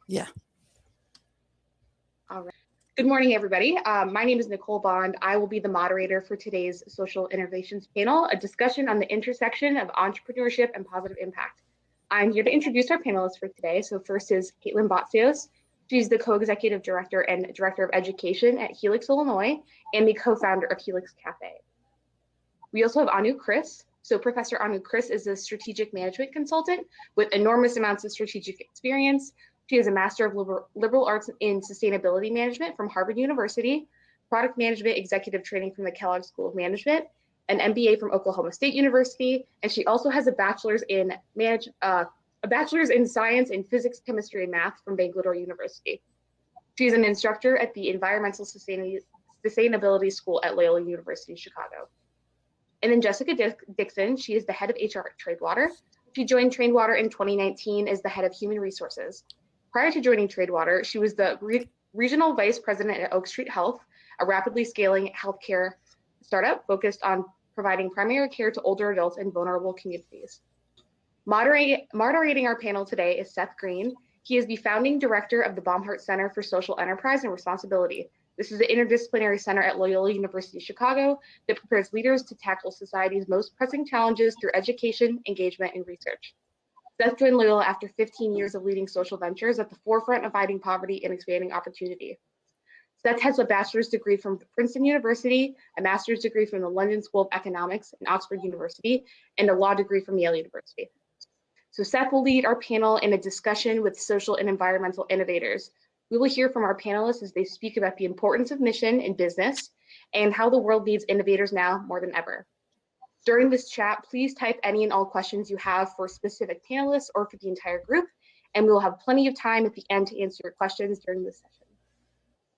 Yeah. All right. Good morning, everybody. My name is Nicole Bond. I will be the moderator for today's Social Innovations panel, a discussion on the intersection of entrepreneurship and positive impact. I'm here to introduce our panelists for today. So first is Caitlin Botsios. She's the co-executive director and director of education at Helix, Illinois, and the co-founder of Helix Cafe. We also have Kris. So Professor Kris is a strategic management consultant with enormous amounts of strategic experience. She has a Master of Liberal Arts in Sustainability Management from Harvard University, Product Management Executive Training from the Kellogg School of Management, an MBA from Oklahoma State University, and she also has a bachelor's in Science in Physics, Chemistry, and Math from Bangalore University. She's an instructor at the Environmental Sustainability School at Loyola University, Chicago. And then Jessica Dixon, she is the head of HR at Tradewater. She joined Tradewater in 2019 as the head of Human Resources. Prior to joining Tradewater, she was the regional vice president at Oak Street Health, a rapidly scaling healthcare startup focused on providing primary care to older adults in vulnerable communities. Moderating our panel today is Seth Green. He is the founding director of the Baumhart Center for Social Enterprise and Responsibility. This is an interdisciplinary center at Loyola University Chicago that prepares leaders to tackle society's most pressing challenges through education, engagement, and research. Seth joined Loyola after 15 years of leading social ventures at the forefront of fighting poverty and expanding opportunity. Seth has a bachelor's degree from Princeton University, a master's degree from the London School of Economics and Oxford University, and a law degree from Yale University. So Seth will lead our panel in a discussion with social and environmental innovators. We will hear from our panelists as they speak about the importance of mission in business and how the world needs innovators now more than ever. During this chat, please type any and all questions you have for specific panelists or for the entire group, and we will have plenty of time at the end to answer your questions during this session.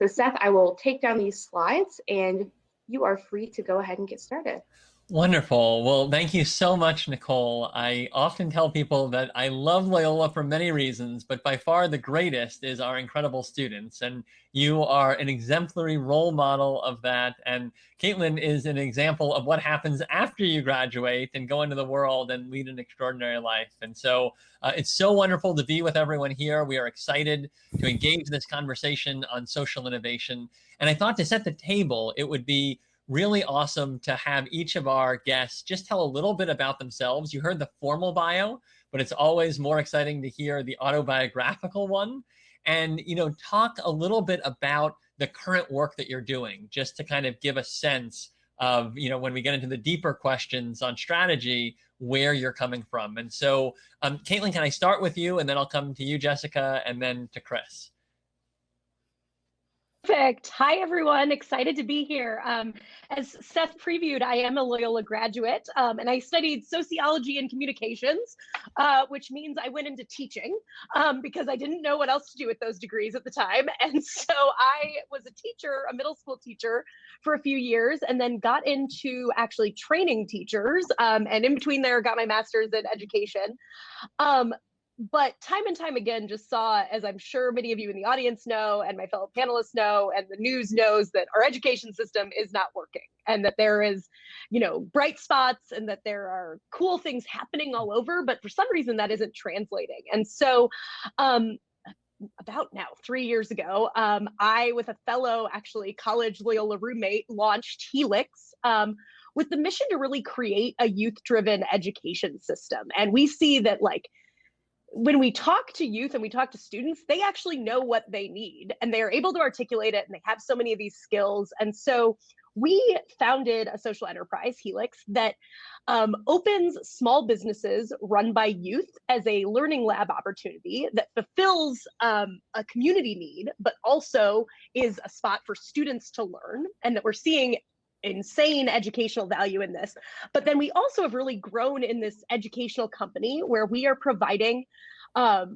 So Seth, I will take down these slides and you are free to go ahead and get started. Wonderful. Well, thank you so much, Nicole. I often tell people that I love Loyola for many reasons, but by far the greatest is our incredible students. And you are an exemplary role model of that. And Caitlin is an example of what happens after you graduate and go into the world and lead an extraordinary life. And so it's so wonderful to be with everyone here. We are excited to engage this conversation on social innovation. And I thought to set the table, it would be really awesome to have each of our guests just tell a little bit about themselves. You heard the formal bio, but it's always more exciting to hear the autobiographical one. And, talk a little bit about the current work that you're doing, just to kind of give a sense of, when we get into the deeper questions on strategy, where you're coming from. And so, Caitlin, can I start with you? And then I'll come to you, Jessica, and then to Kris. Perfect. Hi, everyone. Excited to be here. As Seth previewed, I am a Loyola graduate, and I studied sociology and communications, which means I went into teaching because I didn't know what else to do with those degrees at the time. And so I was a teacher, a middle school teacher for a few years, and then got into actually training teachers. And in between there, got my master's in education. But time and time again, just saw, as I'm sure many of you in the audience know, and my fellow panelists know, and the news knows, that our education system is not working, and that there is, bright spots, and that there are cool things happening all over, but for some reason that isn't translating. And so about now 3 years ago, I, with a fellow actually college Loyola roommate, launched Helix, with the mission to really create a youth-driven education system. And we see that, when we talk to youth and we talk to students, they actually know what they need and they are able to articulate it, and they have so many of these skills. And so we founded a social enterprise, Helix, that opens small businesses run by youth as a learning lab opportunity that fulfills a community need, but also is a spot for students to learn, and that we're seeing insane educational value in this. But then we also have really grown in this educational company where we are providing a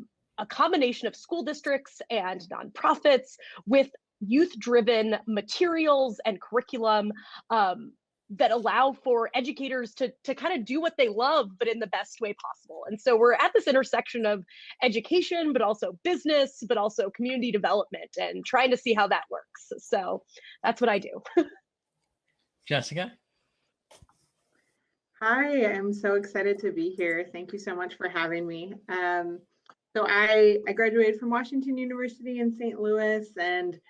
combination of school districts and nonprofits with youth-driven materials and curriculum that allow for educators to kind of do what they love, but in the best way possible. And so we're at this intersection of education, but also business, but also community development, and trying to see how that works. So that's what I do. Jessica? Hi, I'm so excited to be here. Thank you so much for having me. So I graduated from Washington University in St. Louis and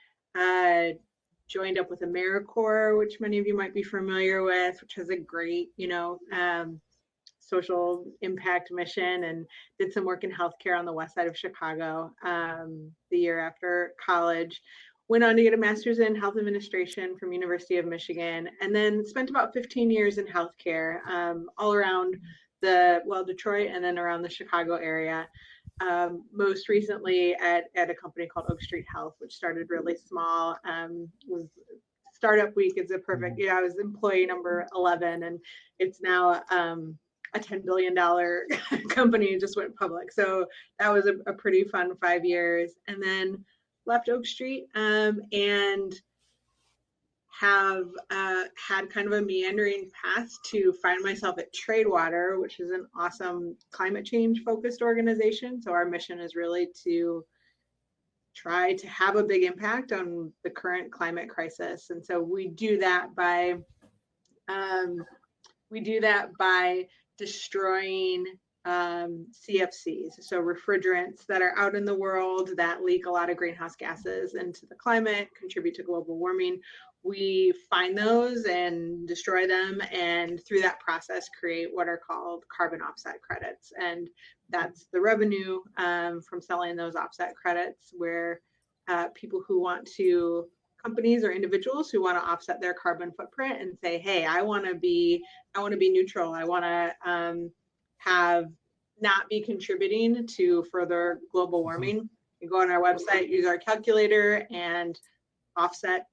joined up with AmeriCorps, which many of you might be familiar with, which has a great, social impact mission, and did some work in healthcare on the west side of Chicago the year after college. Went on to get a master's in health administration from University of Michigan, and then spent about 15 years in healthcare all around Detroit and then around the Chicago area. Most recently at a company called Oak Street Health, which started really small. Was Startup Week is a perfect, I was employee number 11, and it's now a $10 billion company, just went public. So that was a pretty fun 5 years. And then left Oak Street and have had kind of a meandering path to find myself at Tradewater, which is an awesome climate change focused organization. So our mission is really to try to have a big impact on the current climate crisis. And so we do that by destroying CFCs, so refrigerants that are out in the world that leak a lot of greenhouse gases into the climate, contribute to global warming. We find those and destroy them, and through that process create what are called carbon offset credits. And that's the revenue from selling those offset credits, where companies or individuals who want to offset their carbon footprint and say, hey, I want to be neutral. I want to not be contributing to further global warming. You go on our website, use our calculator, and offset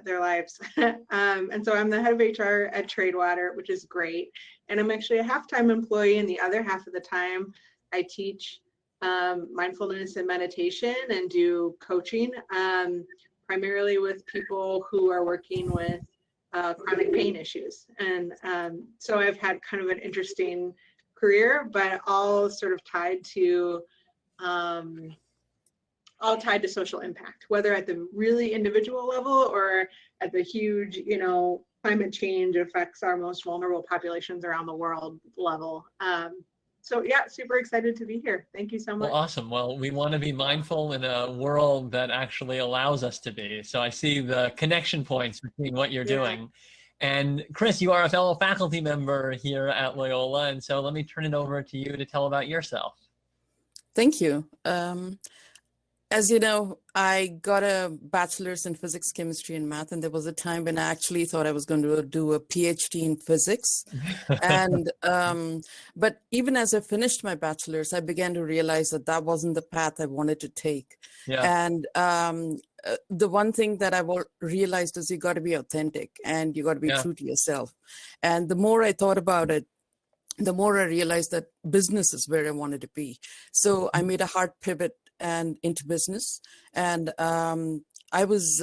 their lives. And so I'm the head of HR at Tradewater, which is great. And I'm actually a half-time employee, and the other half of the time I teach mindfulness and meditation and do coaching, primarily with people who are working with chronic pain issues. And so I've had kind of an interesting career, but all sort of tied to social impact, whether at the really individual level or at the huge, climate change affects our most vulnerable populations around the world level. So yeah, super excited to be here. Thank you so much. Well, awesome. Well, we want to be mindful in a world that actually allows us to be. So I see the connection points between what you're doing. And Kris, you are a fellow faculty member here at Loyola. And so let me turn it over to you to tell about yourself. Thank you. As you know, I got a bachelor's in physics, chemistry, and math, and there was a time when I actually thought I was going to do a PhD in physics. And but even as I finished my bachelor's, I began to realize that that wasn't the path I wanted to take. Yeah. And the one thing that I realized is you got to be authentic and you got to be true to yourself. And the more I thought about it, the more I realized that business is where I wanted to be. So I made a hard pivot and into business, and I was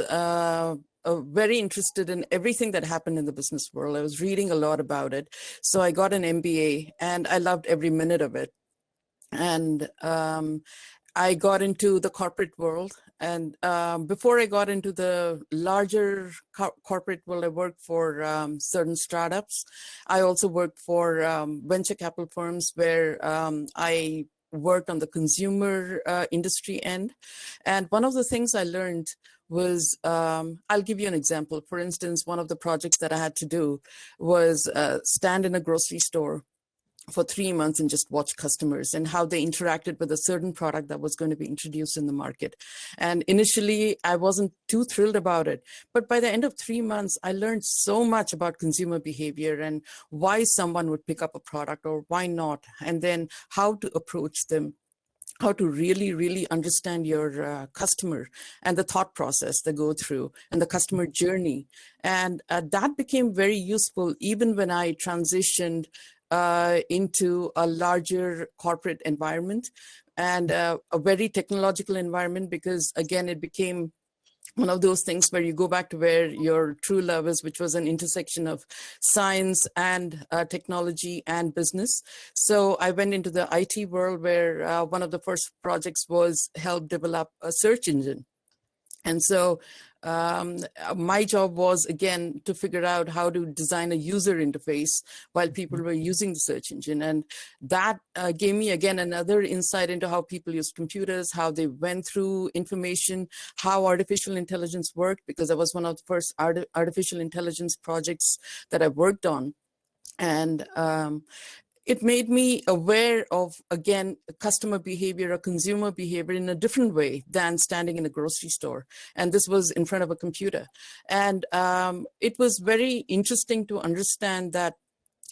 very interested in everything that happened in the business world. I was reading a lot about it, so I got an MBA, and I loved every minute of it. And I got into the corporate world, and before I got into the larger corporate world, I worked for certain startups. I also worked for venture capital firms where I worked on the consumer industry end. And one of the things I learned was, I'll give you an example. For instance, one of the projects that I had to do was stand in a grocery store for 3 months and just watch customers and how they interacted with a certain product that was going to be introduced in the market. And initially, I wasn't too thrilled about it. But by the end of 3 months, I learned so much about consumer behavior and why someone would pick up a product or why not, and then how to approach them, how to really, really understand your customer and the thought process they go through and the customer journey. And that became very useful even when I transitioned into a larger corporate environment and a very technological environment, because again, it became one of those things where you go back to where your true love is, which was an intersection of science and technology and business. So I went into the IT world where one of the first projects was help develop a search engine. And so my job was, again, to figure out how to design a user interface while people were using the search engine. And that gave me, again, another insight into how people use computers, how they went through information, how artificial intelligence worked, because that was one of the first artificial intelligence projects that I worked on. And it made me aware of, again, customer behavior or consumer behavior in a different way than standing in a grocery store. And this was in front of a computer. And it was very interesting to understand that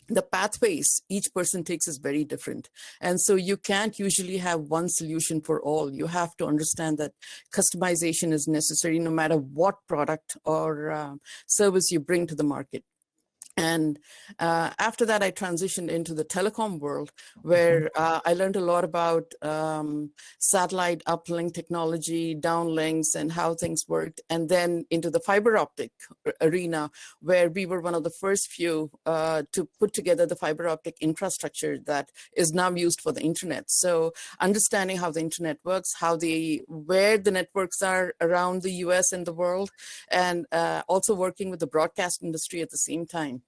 the pathways each person takes is very different. And so you can't usually have one solution for all. You have to understand that customization is necessary no matter what product or service you bring to the market. And after that, I transitioned into the telecom world, where I learned a lot about satellite uplink technology, downlinks, and how things worked. And then into the fiber optic arena, where we were one of the first few to put together the fiber optic infrastructure that is now used for the internet. So understanding how the internet works, where the networks are around the US and the world, and also working with the broadcast industry at the same time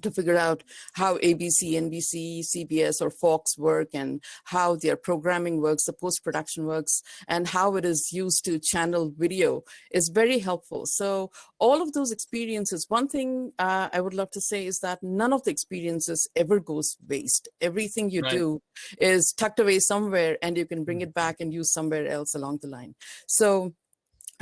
to figure out how ABC, NBC, CBS, or Fox work, and how their programming works, the post-production works, and how it is used to channel video is very helpful. So all of those experiences, one thing I would love to say is that none of the experiences ever goes waste. Everything you do is tucked away somewhere, and you can bring it back and use somewhere else along the line. So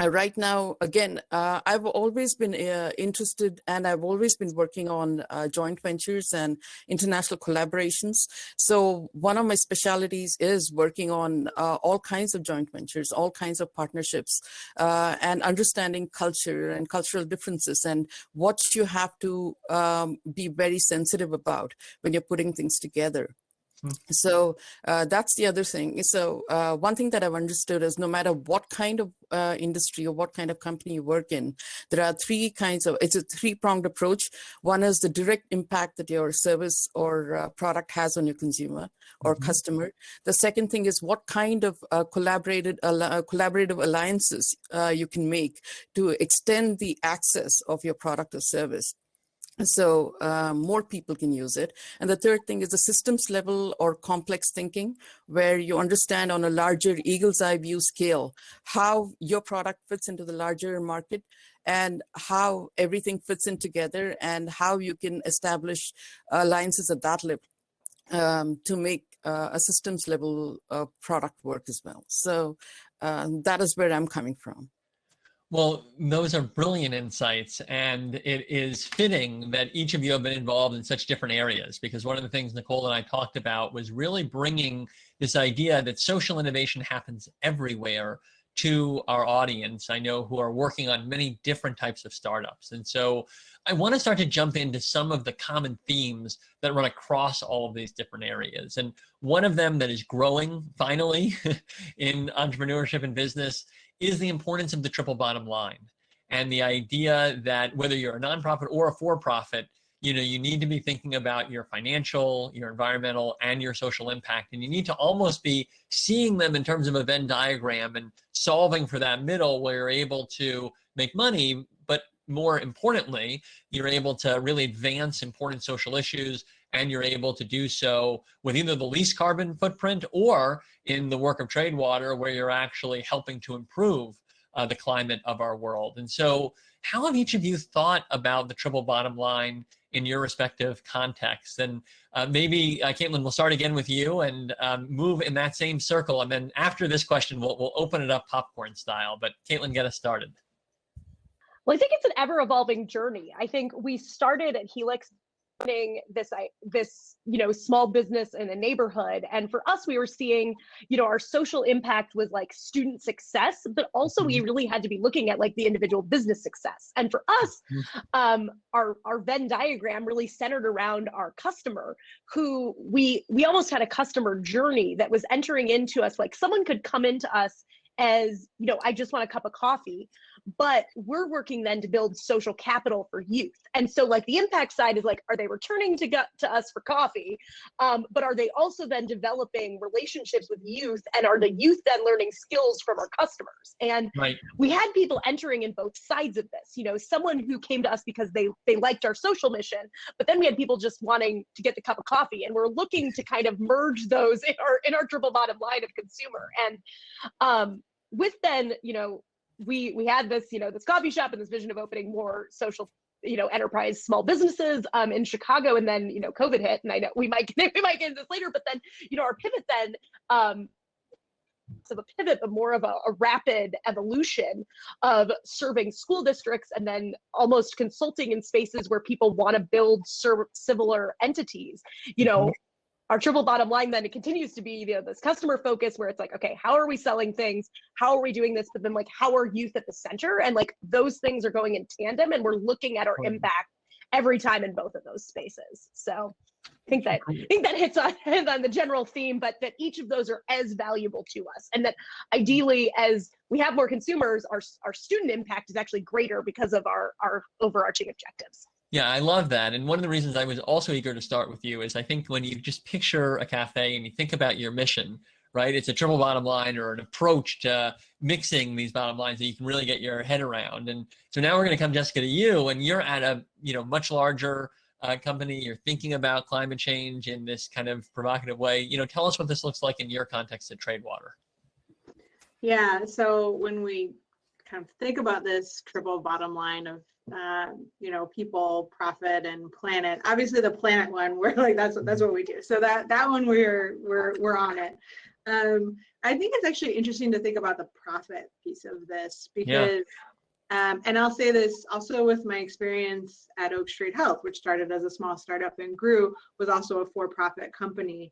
right now, again, I've always been interested, and I've always been working on joint ventures and international collaborations. So one of my specialties is working on all kinds of joint ventures, all kinds of partnerships, and understanding culture and cultural differences and what you have to be very sensitive about when you're putting things together. So that's the other thing. So one thing that I've understood is no matter what kind of industry or what kind of company you work in, there are it's a three-pronged approach. One is the direct impact that your service or product has on your consumer or customer. The second thing is what kind of collaborative alliances you can make to extend the access of your product or service, so more people can use it. And the third thing is the systems level or complex thinking, where you understand on a larger eagle's eye view scale how your product fits into the larger market and how everything fits in together and how you can establish alliances at that level to make a systems level product work as well. So that is where I'm coming from. Well, those are brilliant insights, and it is fitting that each of you have been involved in such different areas, because one of the things Nicole and I talked about was really bringing this idea that social innovation happens everywhere to our audience, I know, who are working on many different types of startups. And so I want to start to jump into some of the common themes that run across all of these different areas. And one of them that is growing finally in entrepreneurship and business is the importance of the triple bottom line, and the idea that whether you're a nonprofit or a for-profit, you need to be thinking about your financial, your environmental, and your social impact, and you need to almost be seeing them in terms of a Venn diagram and solving for that middle where you're able to make money, but more importantly, you're able to really advance important social issues, and you're able to do so with either the least carbon footprint or in the work of Tradewater, where you're actually helping to improve the climate of our world. And so how have each of you thought about the triple bottom line in your respective contexts? And maybe, Caitlin, we'll start again with you and move in that same circle. And then after this question, we'll open it up popcorn style. But Caitlin, get us started. Well, I think it's an ever-evolving journey. I think we started at Helix this small business in a neighborhood, and for us we were seeing our social impact was like student success, but also we really had to be looking at like the individual business success. And for us, our Venn diagram really centered around our customer, who we almost had a customer journey that was entering into us. Like someone could come into us as, I just want a cup of coffee, but we're working then to build social capital for youth. And so like the impact side is like, are they returning to us for coffee? But are they also then developing relationships with youth, and are the youth then learning skills from our customers? And we had people entering in both sides of this, you know, someone who came to us because they liked our social mission, but then we had people just wanting to get the cup of coffee, and we're looking to kind of merge those in our triple bottom line of consumer. And with then, you know, we had this, you know, this coffee shop and this vision of opening more social, you know, enterprise small businesses in Chicago, and then, you know, COVID hit, and I know we might get into this later, but then, you know, our pivot then of a pivot, but more of a rapid evolution of serving school districts, and then almost consulting in spaces where people want to build similar entities. You know, our triple bottom line then, it continues to be, you know, this customer focus where it's like, okay, how are we selling things? How are we doing this? But then like, how are youth at the center? And like those things are going in tandem, and we're looking at our impact every time in both of those spaces. So I think that hits on the general theme, but that each of those are as valuable to us, and that ideally, as we have more consumers, our student impact is actually greater because of our overarching objectives. Yeah, I love that. And one of the reasons I was also eager to start with you is I think when you just picture a cafe and you think about your mission, right? It's a triple bottom line, or an approach to mixing these bottom lines that you can really get your head around. And so now we're going to come, Jessica, to you, and you're at a, you know, much larger company. You're thinking about climate change in this kind of provocative way. You know, tell us what this looks like in your context at Tradewater. Yeah, so when we kind of think about this triple bottom line of you know, people, profit, and planet. Obviously, the planet one, we're like that's what we do. So that one we're on it. I think it's actually interesting to think about the profit piece of this, because and I'll say this also with my experience at Oak Street Health, which started as a small startup and grew, was also a for-profit company.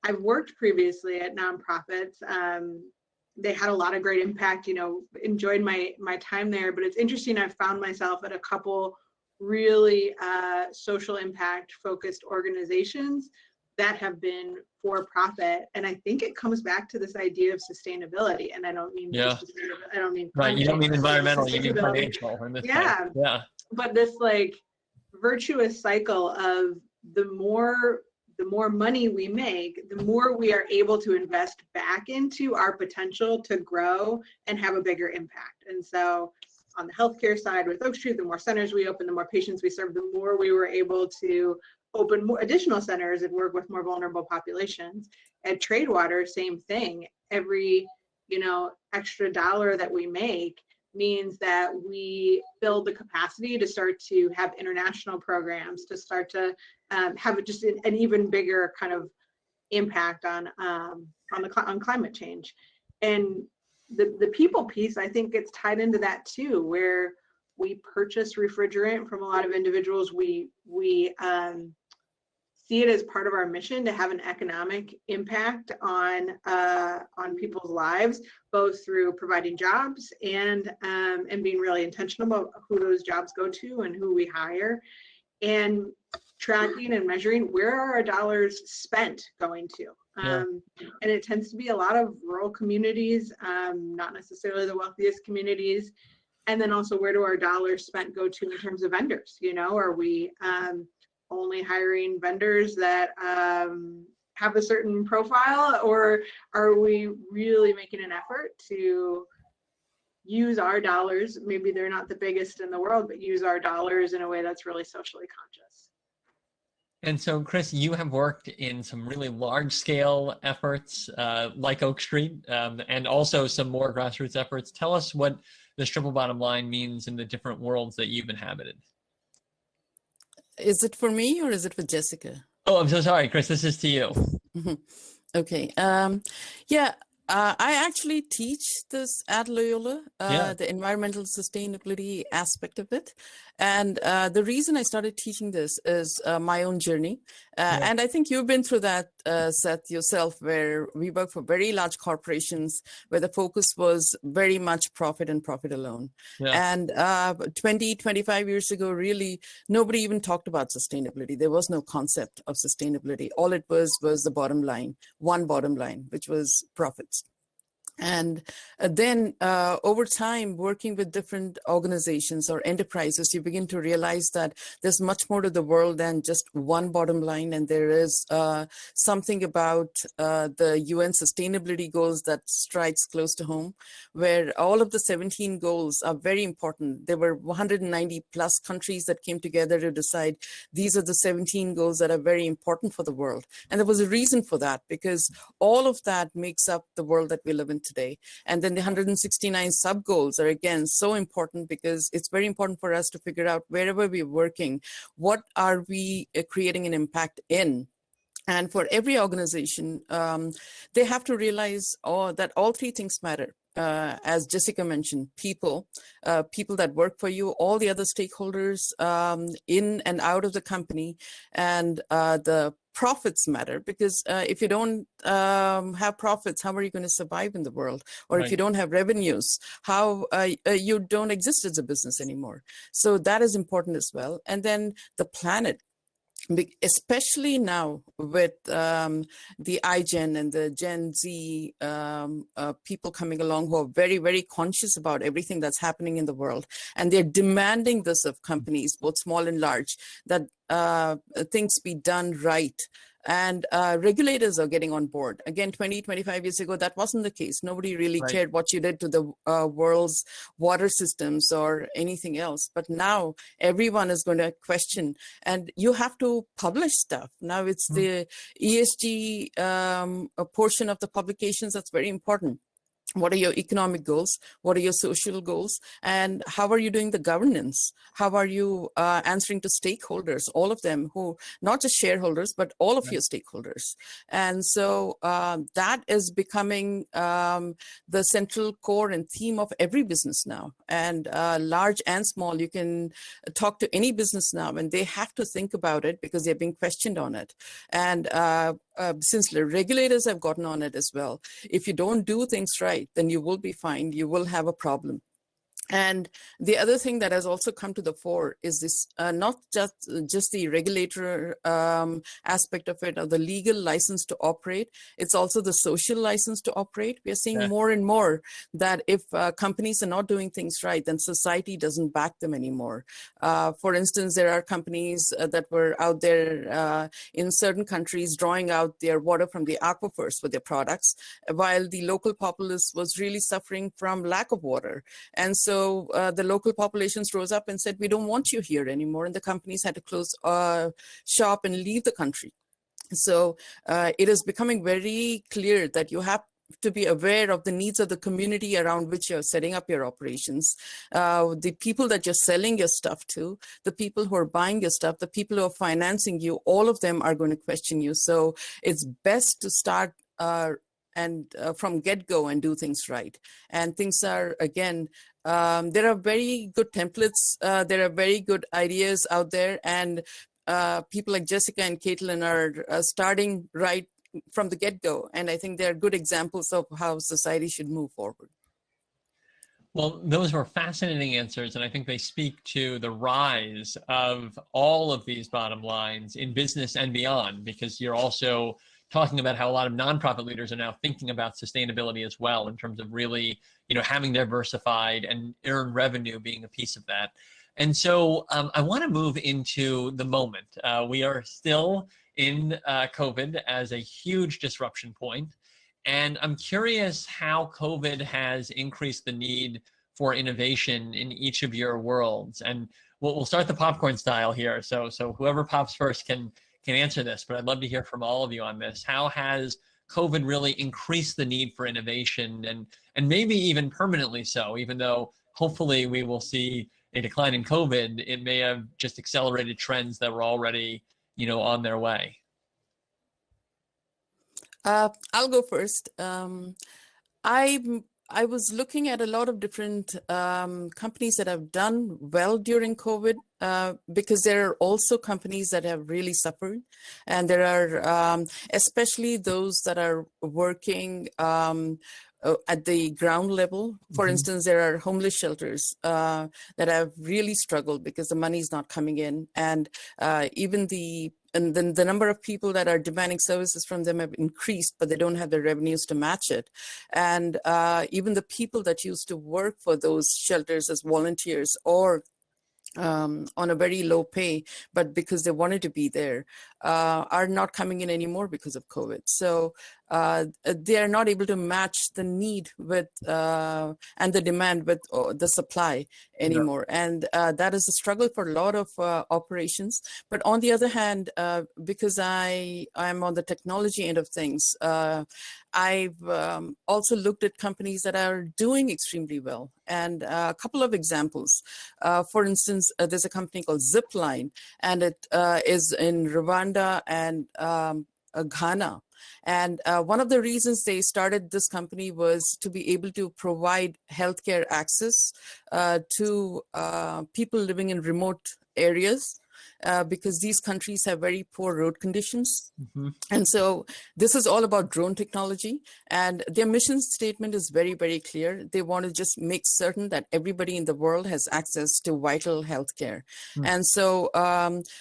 I've worked previously at nonprofits. They had a lot of great impact, you know, enjoyed my time there, but it's interesting, I've found myself at a couple really social impact focused organizations that have been for profit. And I think it comes back to this idea of sustainability. And I don't mean I don't mean right. You don't mean environmental, you mean financial. Yeah. But this like virtuous cycle of the more money we make, the more we are able to invest back into our potential to grow and have a bigger impact. And so on the healthcare side with Oak Street, the more centers we open, the more patients we serve, the more we were able to open more additional centers and work with more vulnerable populations. At Tradewater, same thing. Every, you know, extra dollar that we make means that we build the capacity to start to have international programs, to start to have just an even bigger kind of impact on climate change. And the people piece, I think, gets tied into that too, where we purchase refrigerant from a lot of individuals. We see it as part of our mission to have an economic impact on people's lives, both through providing jobs and being really intentional about who those jobs go to and who we hire, and tracking and measuring where are our dollars spent going to. And it tends to be a lot of rural communities, not necessarily the wealthiest communities. And then also, where do our dollars spent go to in terms of vendors? You know, are we only hiring vendors that have a certain profile, or are we really making an effort to use our dollars? Maybe they're not the biggest in the world, but use our dollars in a way that's really socially conscious. And so, Kris, you have worked in some really large-scale efforts like Oak Street, and also some more grassroots efforts. Tell us what this triple bottom line means in the different worlds that you've inhabited. Is it for me or is it for Jessica? Oh, I'm so sorry, Kris. This is to you. Okay. I actually teach this at Loyola, the environmental sustainability aspect of it. And the reason I started teaching this is my own journey. And I think you've been through that, Seth, yourself, where we work for very large corporations where the focus was very much profit and profit alone. And 25 years ago, really, nobody even talked about sustainability. There was no concept of sustainability. All it was the bottom line, one bottom line, which was profits. And then over time, working with different organizations or enterprises, you begin to realize that there's much more to the world than just one bottom line. And there is something about the UN sustainability goals that strikes close to home, where all of the 17 goals are very important. There were 190 plus countries that came together to decide these are the 17 goals that are very important for the world. And there was a reason for that, because all of that makes up the world that we live in today. And then the 169 sub goals are again so important, because it's very important for us to figure out wherever we're working, what are we creating an impact in. And for every organization, they have to realize that all three things matter. As Jessica mentioned, people that work for you, all the other stakeholders in and out of the company, and the profits matter, because if you don't have profits, how are you going to survive in the world? Or if you don't have revenues, how you don't exist as a business anymore. So that is important as well. And then the planet, especially now with the iGen and the Gen Z people coming along who are very, very conscious about everything that's happening in the world. And they're demanding this of companies, both small and large, that things be done right. And regulators are getting on board. Again, 20, 25 years ago, that wasn't the case. Nobody really cared what you did to the world's water systems or anything else. But now everyone is going to question, and you have to publish stuff. Now it's the ESG portion of the publications that's very important. What are your economic goals? What are your social goals? And how are you doing the governance? How are you answering to stakeholders, all of them who, not just shareholders, but all of your stakeholders? And so that is becoming the central core and theme of every business now. And large and small, you can talk to any business now, and they have to think about it because they're being questioned on it. And since the regulators have gotten on it as well, if you don't do things right, then you will be fined, you will have a problem. And the other thing that has also come to the fore is this, not just the regulator aspect of it, or the legal license to operate, it's also the social license to operate. We are seeing more and more that if companies are not doing things right, then society doesn't back them anymore. For instance, there are companies that were out there in certain countries drawing out their water from the aquifers for their products, while the local populace was really suffering from lack of water. And so the local populations rose up and said, we don't want you here anymore. And the companies had to close shop and leave the country. So it is becoming very clear that you have to be aware of the needs of the community around which you're setting up your operations, the people that you're selling your stuff to, the people who are buying your stuff, the people who are financing you, all of them are going to question you. So it's best to start from get-go and do things right. And things are, again, there are very good templates. There are very good ideas out there. And people like Jessica and Caitlin are starting right from the get-go. And I think they're good examples of how society should move forward. Well, those were fascinating answers, and I think they speak to the rise of all of these bottom lines in business and beyond, because you're also talking about how a lot of nonprofit leaders are now thinking about sustainability as well, in terms of really, having diversified and earned revenue being a piece of that. And so I want to move into the moment. We are still in COVID as a huge disruption point. And I'm curious how COVID has increased the need for innovation in each of your worlds. And we'll start the popcorn style here. So whoever pops first can answer this, but I'd love to hear from all of you on this. How has COVID really increased the need for innovation, and maybe even permanently so, even though hopefully we will see a decline in COVID, it may have just accelerated trends that were already, on their way? I'll go first. I was looking at a lot of different companies that have done well during COVID, because there are also companies that have really suffered. And there are especially those that are working at the ground level. For instance, there are homeless shelters that have really struggled because the money is not coming in, and even the number of people that are demanding services from them have increased, but they don't have the revenues to match it. And even the people that used to work for those shelters as volunteers or on a very low pay, but because they wanted to be there, are not coming in anymore because of COVID. So they are not able to match the need with and the demand with the supply anymore. Yeah. And that is a struggle for a lot of operations. But on the other hand, because I'm on the technology end of things, I've also looked at companies that are doing extremely well. And a couple of examples. For instance, there's a company called Zipline, and it is in Rwanda and Ghana. And one of the reasons they started this company was to be able to provide healthcare access to people living in remote areas. Because these countries have very poor road conditions. And so this is all about drone technology, and their mission statement is very, very clear. They want to just make certain that everybody in the world has access to vital healthcare. And so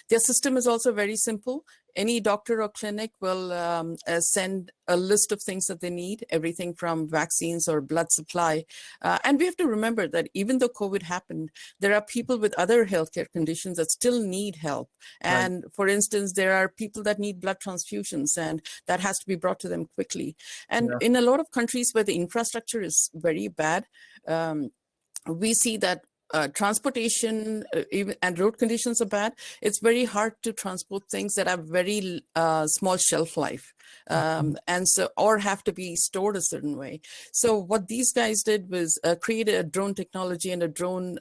their system is also very simple. Any doctor or clinic will send a list of things that they need, everything from vaccines or blood supply. And we have to remember that even though COVID happened, there are people with other healthcare conditions that still need help. And for instance, there are people that need blood transfusions, and that has to be brought to them quickly. And in a lot of countries where the infrastructure is very bad, we see that transportation even and road conditions are bad. It's very hard to transport things that have very small shelf life, and so or have to be stored a certain way. So what these guys did was create a drone technology and a drone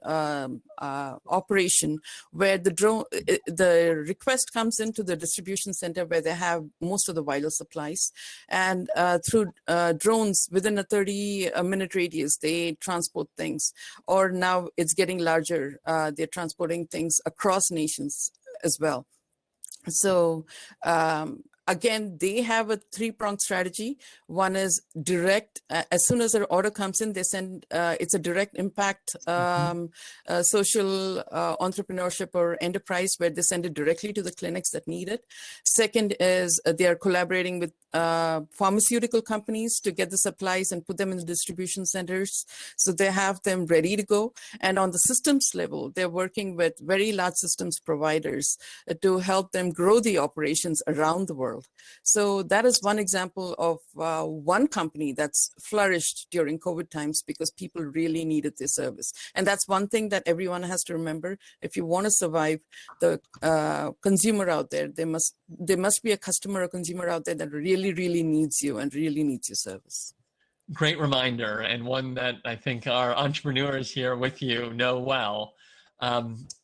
operation where the request comes into the distribution center where they have most of the vital supplies, and through drones within a 30-minute radius they transport things. Or now it's getting larger. They're transporting things across nations as well. So again, they have a three-pronged strategy. One is direct. As soon as their order comes in, they send, it's a direct impact social entrepreneurship or enterprise where they send it directly to the clinics that need it. Second is they are collaborating with pharmaceutical companies to get the supplies and put them in the distribution centers. So they have them ready to go. And on the systems level, they're working with very large systems providers to help them grow the operations around the world. So that is one example of one company that's flourished during COVID times because people really needed this service. And that's one thing that everyone has to remember. If you want to survive, the consumer out there, there must be a customer or consumer out there that really needs you and really needs your service. Great reminder, and one that I think our entrepreneurs here with you know well.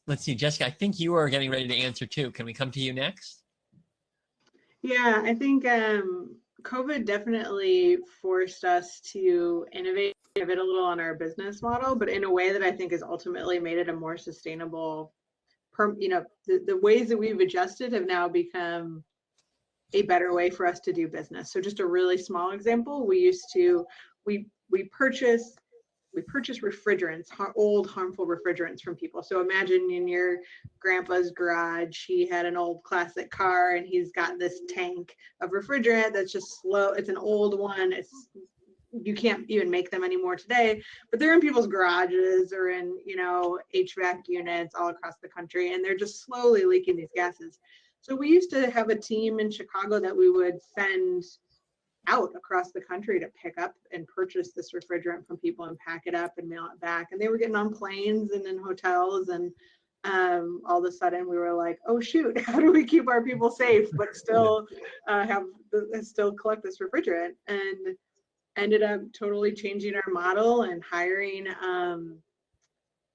Let's see, Jessica, I think you are getting ready to answer too. Can we come to you next? Yeah, I think COVID definitely forced us to innovate a little on our business model, but in a way that I think has ultimately made it a more sustainable, the ways that we've adjusted have now become a better way for us to do business. So just a really small example, we purchase refrigerants, old harmful refrigerants from people. So imagine in your grandpa's garage, he had an old classic car and he's got this tank of refrigerant that's just slow. It's an old one. You can't even make them anymore today, but they're in people's garages or in, HVAC units all across the country, and they're just slowly leaking these gases. So we used to have a team in Chicago that we would send out across the country to pick up and purchase this refrigerant from people and pack it up and mail it back. And they were getting on planes and in hotels, and all of a sudden we were like, oh shoot, how do we keep our people safe but still still collect this refrigerant? And ended up totally changing our model and hiring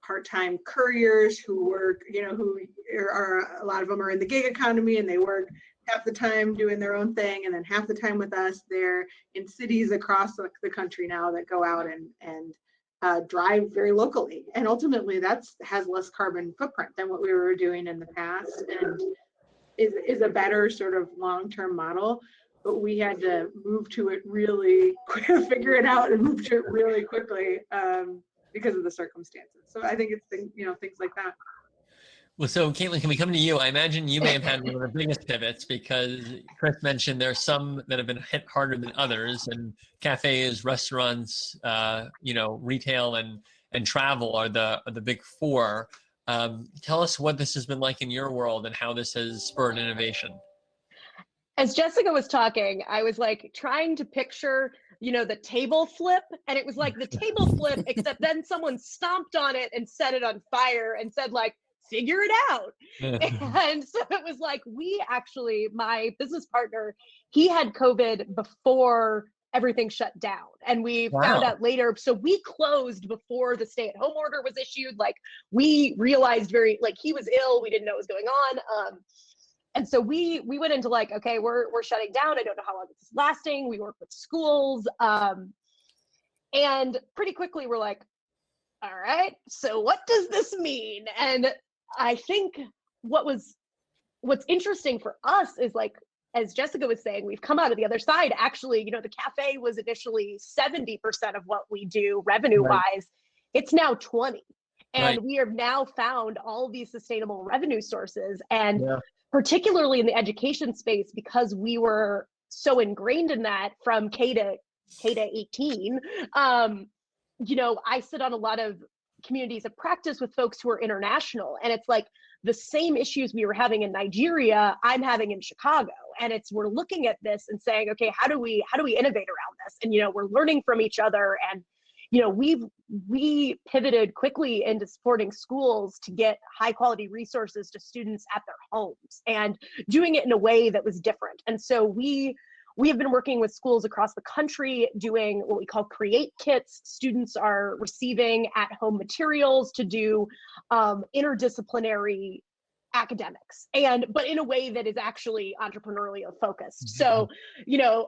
part-time couriers who work, who are, a lot of them are in the gig economy and they work half the time doing their own thing and then half the time with us. They're in cities across the country now that go out and drive very locally. And ultimately has less carbon footprint than what we were doing in the past, and is a better sort of long-term model. but we had to move to it really quick, figure it out and move to it really quickly because of the circumstances. So I think it's things like that. Well, so Caitlin, can we come to you? I imagine you may have had one of the biggest pivots because Kris mentioned there's some that have been hit harder than others, and cafes, restaurants, retail and travel are the big four. Tell us what this has been like in your world and how this has spurred innovation. As Jessica was talking, I was like trying to picture, the table flip, and it was like the table flip, except then someone stomped on it and set it on fire and said like, figure it out. And so it was like, my business partner, he had COVID before everything shut down, and we found out later. So we closed before the stay-at-home order was issued. Like, we realized he was ill, we didn't know what was going on. And so we went into like, okay, we're shutting down. I don't know how long this is lasting. We work with schools. And pretty quickly we're like, all right, so what does this mean? And I think what's interesting for us is, like, as Jessica was saying, we've come out of the other side. Actually, the cafe was initially 70% of what we do revenue-wise. Right. It's now 20. And we have now found all these sustainable revenue sources. And particularly in the education space, because we were so ingrained in that from K to 18, I sit on a lot of communities of practice with folks who are international, and it's like the same issues we were having in Nigeria, I'm having in Chicago. And we're looking at this and saying, okay, how do we innovate around this? And we're learning from each other. And we pivoted quickly into supporting schools to get high quality resources to students at their homes and doing it in a way that was different. And so we have been working with schools across the country doing what we call create kits. Students are receiving at-home materials to do interdisciplinary academics, but in a way that is actually entrepreneurially focused. So,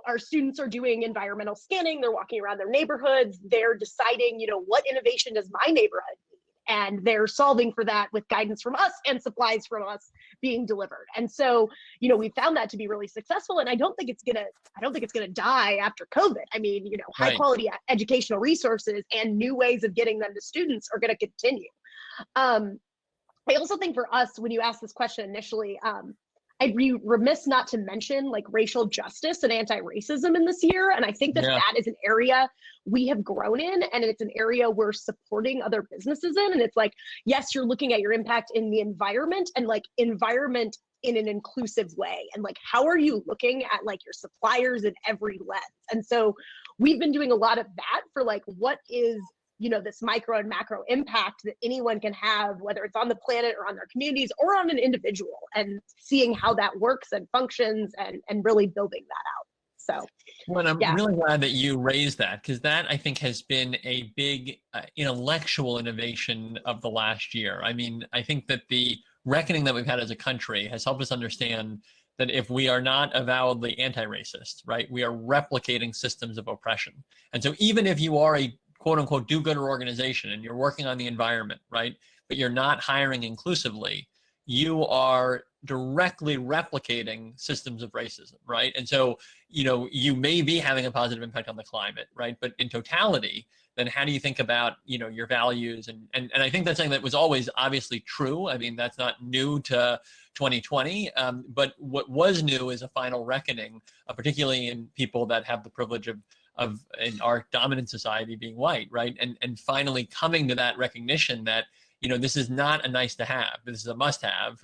our students are doing environmental scanning, they're walking around their neighborhoods, they're deciding, what innovation does my neighborhood need? And they're solving for that with guidance from us and supplies from us being delivered. And so, we found that to be really successful. And I don't think it's gonna die after COVID. I mean, high quality educational resources and new ways of getting them to students are gonna continue. I also think for us, when you asked this question initially, I'd be remiss not to mention like racial justice and anti-racism in this year. And I think that is an area we have grown in, and it's an area we're supporting other businesses in. And it's like, yes, you're looking at your impact in the environment, and like environment in an inclusive way. And like, how are you looking at like your suppliers in every lens? And so we've been doing a lot of that for like, what is this micro and macro impact that anyone can have, whether it's on the planet or on their communities or on an individual, and seeing how that works and functions and really building that out. So, well, I'm really glad that you raised that, because that I think has been a big intellectual innovation of the last year. I mean, I think that the reckoning that we've had as a country has helped us understand that if we are not avowedly anti-racist, right, we are replicating systems of oppression. And so even if you are a quote unquote do-gooder organization and you're working on the environment, right, but you're not hiring inclusively, you are directly replicating systems of racism, right? And so, you may be having a positive impact on the climate, right? But in totality, then how do you think about, your values? And I think that's something that was always obviously true. I mean, that's not new to 2020, but what was new is a final reckoning, particularly in people that have the privilege of in our dominant society being white, right? And finally coming to that recognition that, this is not a nice to have, this is a must have.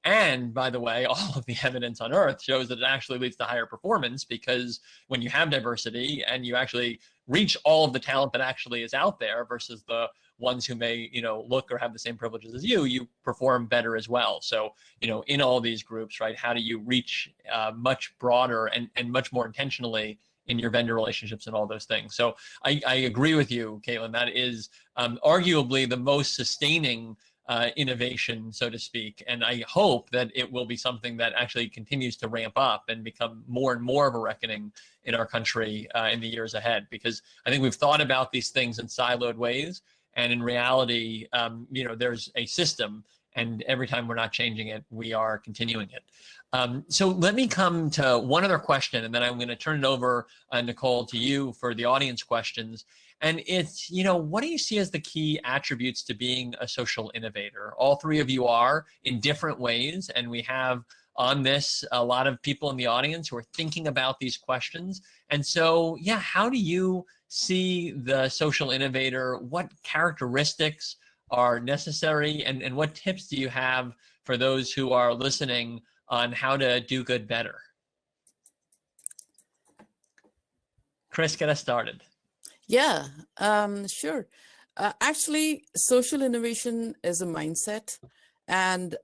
And by the way, all of the evidence on earth shows that it actually leads to higher performance, because when you have diversity and you actually reach all of the talent that actually is out there versus the ones who may, look or have the same privileges as you perform better as well. So, in all these groups, right, how do you reach much broader and much more intentionally in your vendor relationships and all those things. So I agree with you, Caitlin. That is arguably the most sustaining innovation, so to speak. And I hope that it will be something that actually continues to ramp up and become more and more of a reckoning in our country in the years ahead. Because I think we've thought about these things in siloed ways. And in reality, there's a system. And every time we're not changing it, we are continuing it. So let me come to one other question, and then I'm going to turn it over, Nicole, to you for the audience questions. And it's, what do you see as the key attributes to being a social innovator? All three of you are in different ways, and we have on this a lot of people in the audience who are thinking about these questions. And so, yeah, how do you see the social innovator? What characteristics are necessary, and what tips do you have for those who are listening on how to do good better? Kris, get us started. Yeah, sure. Actually, social innovation is a mindset. And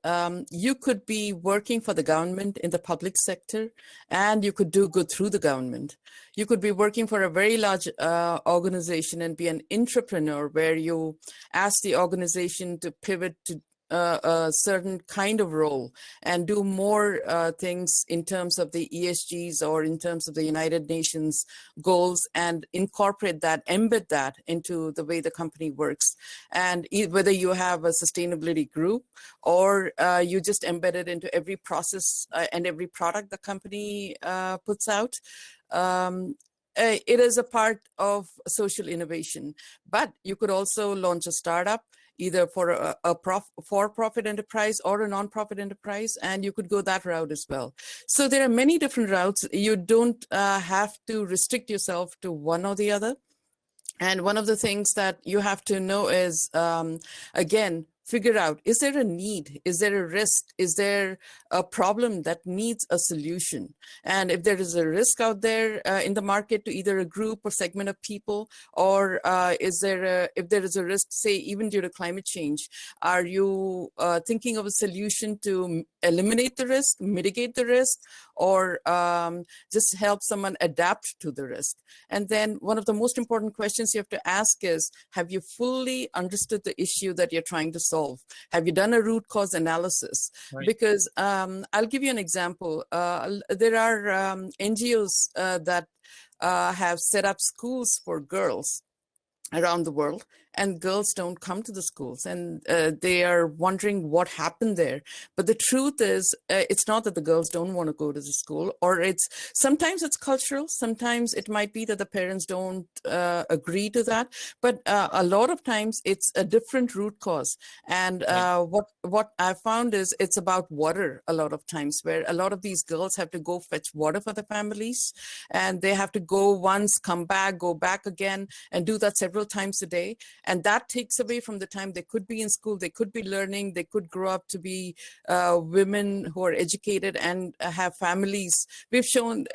you could be working for the government in the public sector, and you could do good through the government. You could be working for a very large organization and be an entrepreneur, where you ask the organization to pivot to a certain kind of role and do more things in terms of the ESGs or in terms of the United Nations goals, and incorporate that, embed that into the way the company works. And whether you have a sustainability group or you just embed it into every process and every product the company puts out, it is a part of social innovation. But you could also launch a startup, either for a for-profit enterprise or a non-profit enterprise, and you could go that route as well. So there are many different routes. You don't have to restrict yourself to one or the other. And one of the things that you have to know is, again, figure out, is there a need? Is there a risk? Is there a problem that needs a solution? And if there is a risk out there in the market to either a group or segment of people, or if there is a risk, say, even due to climate change, are you thinking of a solution to eliminate the risk, mitigate the risk, or just help someone adapt to the risk? And then one of the most important questions you have to ask is, have you fully understood the issue that you're trying to solve? Have you done a root cause analysis? Right. Because I'll give you an example. There are NGOs that have set up schools for girls around the world, and girls don't come to the schools, and they are wondering what happened there. But the truth is, it's not that the girls don't want to go to the school, or sometimes it's cultural, sometimes it might be that the parents don't agree to that, but a lot of times it's a different root cause. And what I found is it's about water a lot of times, where a lot of these girls have to go fetch water for the families, and they have to go once, come back, go back again, and do that several times a day. And that takes away from the time they could be in school, they could be learning, they could grow up to be women who are educated and have families. We've shown,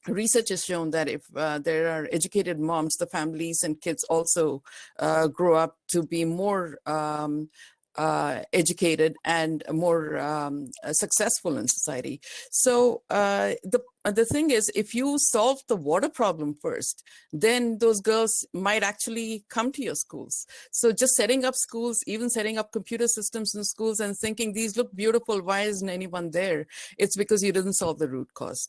research has shown that if there are educated moms, the families and kids also grow up to be more educated and more successful in society. So the thing is, if you solve the water problem first, then those girls might actually come to your schools. So just setting up schools, even setting up computer systems in schools and thinking these look beautiful, why isn't anyone there? It's because you didn't solve the root cause.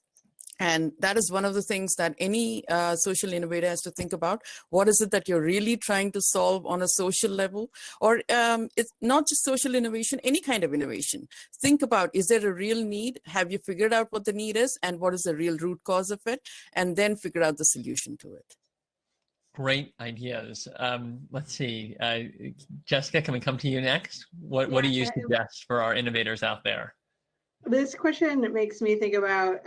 And that is one of the things that any social innovator has to think about. What is it that you're really trying to solve on a social level? Or it's not just social innovation, any kind of innovation. Think about, is there a real need? Have you figured out what the need is and what is the real root cause of it? And then figure out the solution to it. Great ideas. Let's see. Jessica, can we come to you next? What do you suggest for our innovators out there? This question makes me think about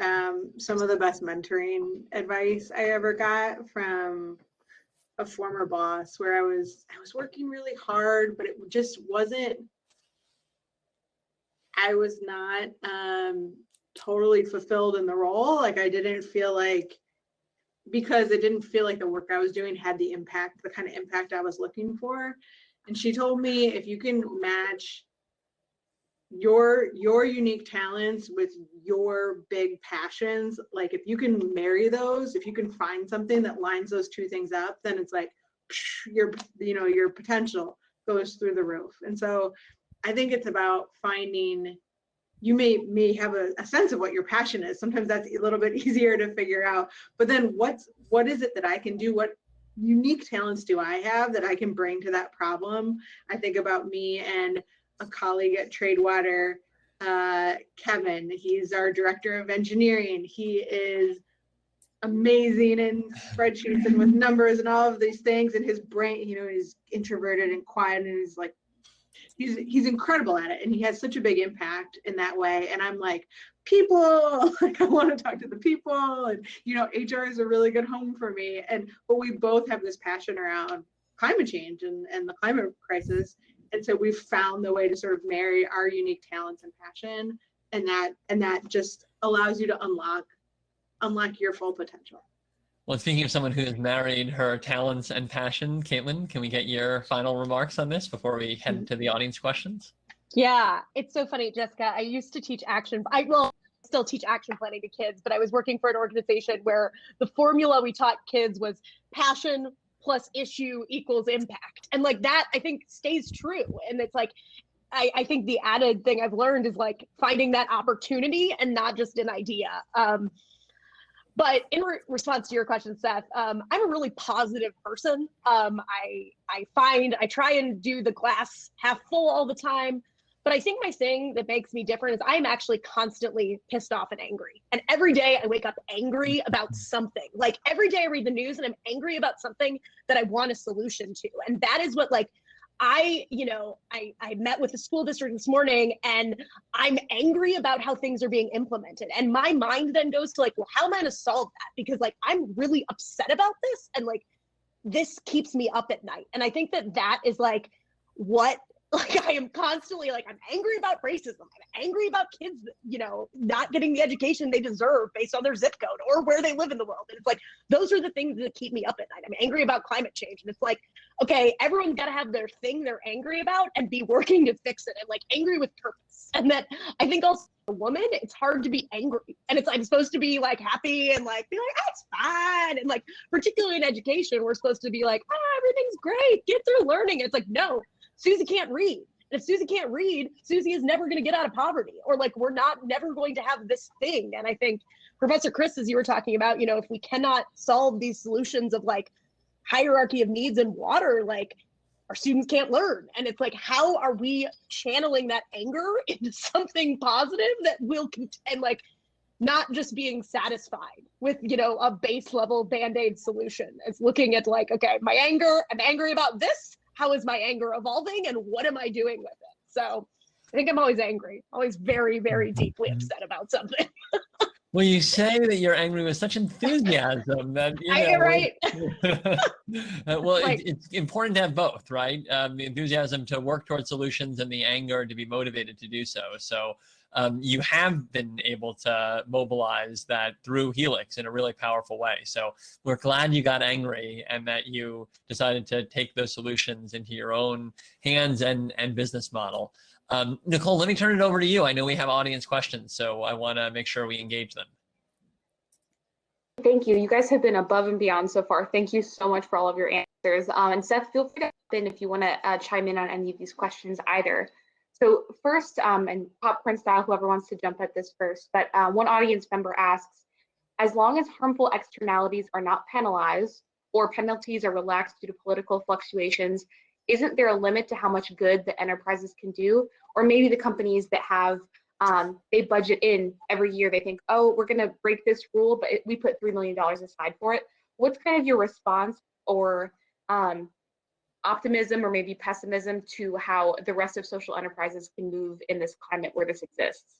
some of the best mentoring advice I ever got from a former boss, where I was working really hard, but it just wasn't, I was not totally fulfilled in the role. Like, I didn't feel like, because it didn't feel like the work I was doing had the kind of impact I was looking for. And she told me, if you can match your unique talents with your big passions, like if you can marry those, if you can find something that lines those two things up, then it's like your potential goes through the roof. And so I think it's about finding, you may have a sense of what your passion is. Sometimes that's a little bit easier to figure out, but then what is it that I can do? What unique talents do I have that I can bring to that problem? I think about me and a colleague at Tradewater, Kevin. He's our director of engineering. He is amazing in spreadsheets and with numbers and all of these things. And his brain, you know, he's introverted and quiet, and he's like, he's incredible at it, and he has such a big impact in that way. And I'm like, people, like, I want to talk to the people, and you know, HR is a really good home for me. And but we both have this passion around climate change and the climate crisis, and so we've found the way to sort of marry our unique talents and passion, and that just allows you to unlock your full potential. Well, speaking of someone who has married her talents and passion, Caitlin, can we get your final remarks on this before we head to the audience questions? Yeah, it's so funny, Jessica. I used to teach still teach action planning to kids, but I was working for an organization where the formula we taught kids was passion plus issue equals impact. And like that, I think stays true. And it's like, I think the added thing I've learned is like finding that opportunity and not just an idea. But in response to your question, Seth, I'm a really positive person. I try and do the glass half full all the time, but I think my thing that makes me different is I'm actually constantly pissed off and angry. And every day I wake up angry about something. Like every day I read the news and I'm angry about something that I want a solution to. And that is what I met with the school district this morning, and I'm angry about how things are being implemented. And my mind then goes to like, well, how am I going to solve that? Because like, I'm really upset about this, and like, this keeps me up at night. And I think that is like what, like, I am constantly like, I'm angry about racism. I'm angry about kids, you know, not getting the education they deserve based on their zip code or where they live in the world. And it's like, those are the things that keep me up at night. I'm angry about climate change. And it's like, okay, everyone's got to have their thing they're angry about and be working to fix it, and like angry with purpose. And that I think also a woman, it's hard to be angry. And I'm supposed to be like happy and like, be like, it's fine. And like, particularly in education, we're supposed to be like, everything's great, get through learning. And it's like, no, Susie can't read. And if Susie can't read, Susie is never going to get out of poverty, or like, we're never going to have this thing. And I think Professor Kris, as you were talking about, you know, if we cannot solve these solutions of like hierarchy of needs and water, like our students can't learn. And it's like, how are we channeling that anger into something positive that will and like not just being satisfied with, you know, a base level Band-Aid solution. It's looking at like, okay, I'm angry about this. How is my anger evolving, and what am I doing with it? So I think I'm always angry, always very, very deeply upset about something. Well, you say that you're angry with such enthusiasm that, you know, right. Well, it's important to have both, right? The enthusiasm to work towards solutions and the anger to be motivated to do so. So you have been able to mobilize that through Helix in a really powerful way. So we're glad you got angry and that you decided to take those solutions into your own hands and business model. Nicole, let me turn it over to you. I know we have audience questions, so I want to make sure we engage them. Thank you. You guys have been above and beyond so far. Thank you so much for all of your answers. And Seth, feel free to jump in if you want to chime in on any of these questions either. So first, and popcorn style, whoever wants to jump at this first, but one audience member asks, as long as harmful externalities are not penalized or penalties are relaxed due to political fluctuations, isn't there a limit to how much good the enterprises can do? Or maybe the companies that have, they budget in every year, they think, oh, we're gonna break this rule, but we put $3 million aside for it. What's kind of your response or optimism or maybe pessimism to how the rest of social enterprises can move in this climate where this exists?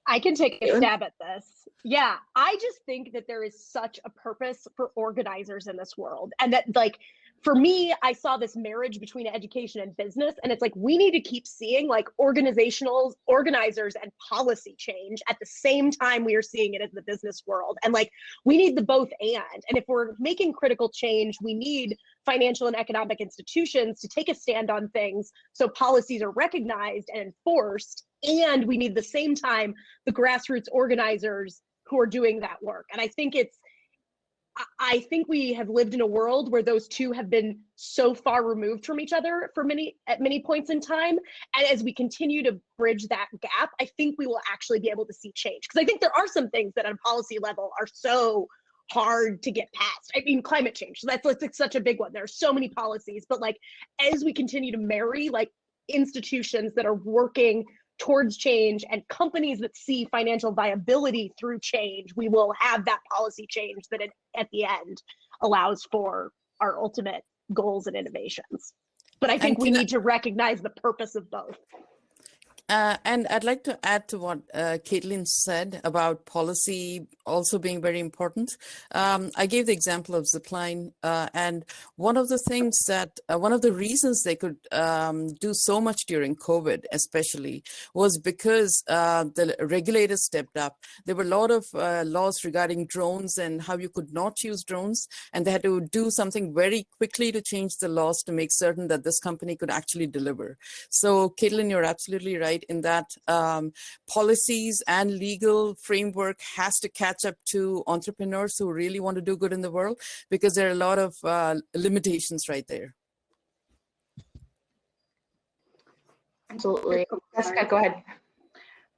I can take a stab at this. Yeah, I just think that there is such a purpose for organizers in this world. And that, like, for me, I saw this marriage between education and business. And it's like, we need to keep seeing like organizers and policy change at the same time we are seeing it in the business world. And like, we need the both and. And if we're making critical change, we need financial and economic institutions to take a stand on things so policies are recognized and enforced. And we need at the same time the grassroots organizers who are doing that work. And I think we have lived in a world where those two have been so far removed from each other at many points in time. And as we continue to bridge that gap, I think we will actually be able to see change. Because I think there are some things that on a policy level are so hard to get past. I mean, climate change, that's like such a big one. There are so many policies, but like, as we continue to marry like institutions that are working towards change and companies that see financial viability through change, we will have that policy change that at the end allows for our ultimate goals and innovations. But I think we need to recognize the purpose of both. And I'd like to add to what Caitlin said about policy also being very important. I gave the example of Zipline, and one of the things that, one of the reasons they could do so much during COVID especially was because the regulators stepped up. There were a lot of laws regarding drones and how you could not use drones, and they had to do something very quickly to change the laws to make certain that this company could actually deliver. So Caitlin, you're absolutely right in that policies and legal framework has to catch up to entrepreneurs who really want to do good in the world, because there are a lot of limitations right there. Absolutely. Jessica, go ahead.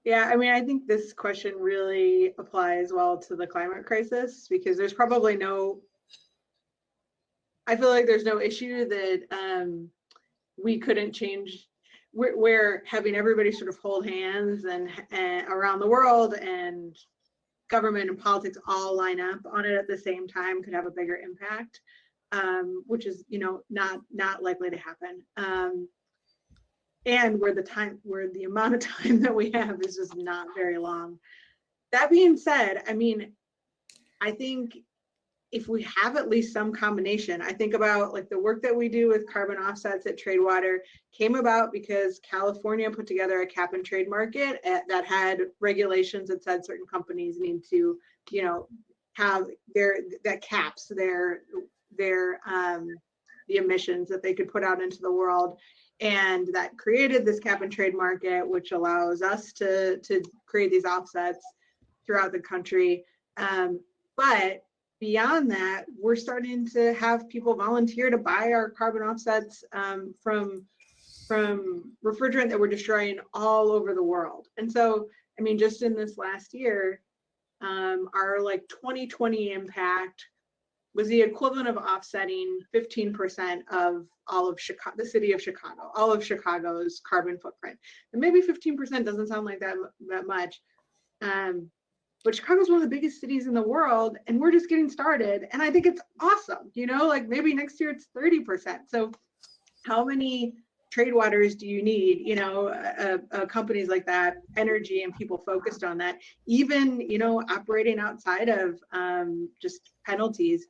Yeah, I mean, I think this question really applies well to the climate crisis, because there's probably I feel like there's no issue that we couldn't change. We're having everybody sort of hold hands and around the world, and government and politics all line up on it at the same time could have a bigger impact, which is, not likely to happen. And where the amount of time that we have is just not very long. That being said, I mean, I think if we have at least some combination, I think about like the work that we do with carbon offsets at Tradewater came about because California put together a cap and trade market that had regulations that said certain companies need to, have that caps the emissions that they could put out into the world. And that created this cap and trade market, which allows us to create these offsets throughout the country. But beyond that, we're starting to have people volunteer to buy our carbon offsets from refrigerant that we're destroying all over the world. And so, I mean, just in this last year, our like 2020 impact was the equivalent of offsetting 15% of all of Chicago, the city of Chicago, all of Chicago's carbon footprint. And maybe 15% doesn't sound like that much. But Chicago's one of the biggest cities in the world, and we're just getting started. And I think it's awesome, like maybe next year it's 30%. So how many Tradewaters do you need, companies like that, energy and people focused on that, even, operating outside of just penalties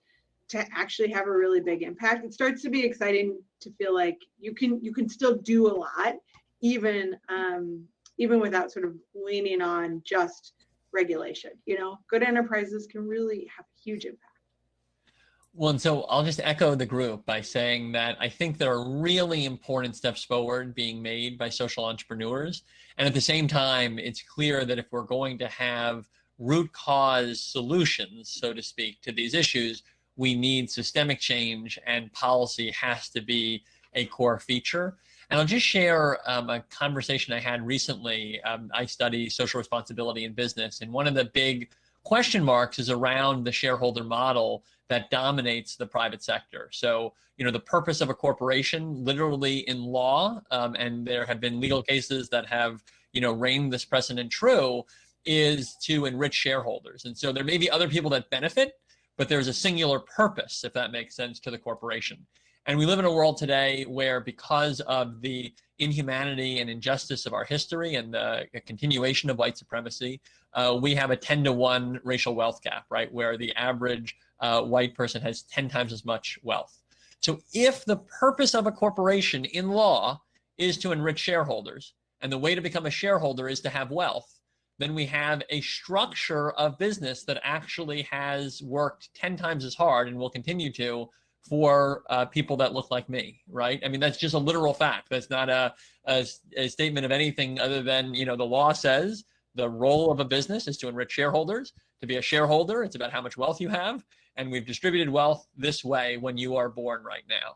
to actually have a really big impact? It starts to be exciting to feel like you can still do a lot, even without sort of leaning on just regulation. Good enterprises can really have a huge impact. Well, and so I'll just echo the group by saying that I think there are really important steps forward being made by social entrepreneurs. And at the same time, it's clear that if we're going to have root cause solutions, so to speak, to these issues, we need systemic change, and policy has to be a core feature. And I'll just share a conversation I had recently. I study social responsibility in business, and one of the big question marks is around the shareholder model that dominates the private sector. So, the purpose of a corporation, literally in law, and there have been legal cases that have, reigned this precedent true, is to enrich shareholders. And so there may be other people that benefit, but there's a singular purpose, if that makes sense, to the corporation. And we live in a world today where, because of the inhumanity and injustice of our history and the continuation of white supremacy, we have a 10-to-1 racial wealth gap, right? Where the average white person has 10 times as much wealth. So if the purpose of a corporation in law is to enrich shareholders, and the way to become a shareholder is to have wealth, then we have a structure of business that actually has worked 10 times as hard and will continue to for people that look like me, right? I mean, that's just a literal fact. That's not a statement of anything other than, the law says the role of a business is to enrich shareholders. To be a shareholder, it's about how much wealth you have. And we've distributed wealth this way when you are born right now.